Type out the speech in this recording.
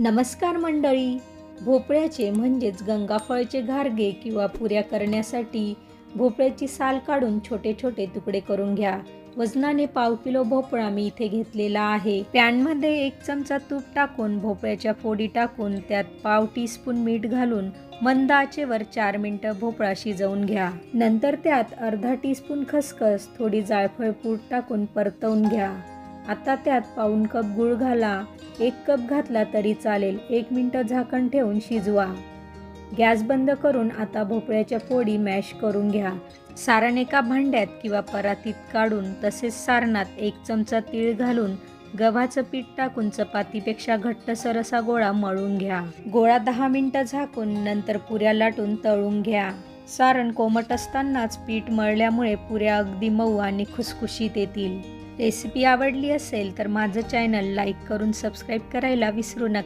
नमस्कार मंडळी. भोपळ्याचे म्हणजेच गंगाफळाचे घारगे किंवा पुऱ्या करण्यासाठी भोपळ्याची साल काढून छोटे छोटे तुकडे करून घ्या. वजनाने पाव किलो भोपळा मी इथे घेतलेला आहे. पॅनमध्ये 1 चमचा तूप टाकून भोपळ्याच्या फोडी टाकून त्यात पाव टीस्पून मीठ घालून मंद आचेवर 4 मिनिटं भोपळा शिजवून घ्या. नंतर त्यात अर्धा टीस्पून खसखस, थोडी जायफळ पूड टाकून परतवून घ्या. आता त्यात पाऊण कप गूळ घाला. 1 कप घातला तरी चालेल. 1 मिनिट झाकण ठेवून शिजवा. गॅस बंद करून आता भोपळ्याच्या फोडी मॅश करून घ्या. सारण एका भांड्यात किंवा परातीत काढून तसेच सारणात 1 चमचा तीळ घालून गव्हाचं पीठ टाकून चपातीपेक्षा घट्टसर असा गोळा मळून घ्या. गोळा 10 मिनिटं झाकून नंतर पुऱ्या लाटून तळून घ्या. सारण कोमट असतानाच पीठ मळल्यामुळे पुऱ्या अगदी मऊ आणि खुसखुशीत येतील. रेसिपी आवडली असेल तर माझं चॅनल लाईक करून सबस्क्राईब करायला विसरू नका.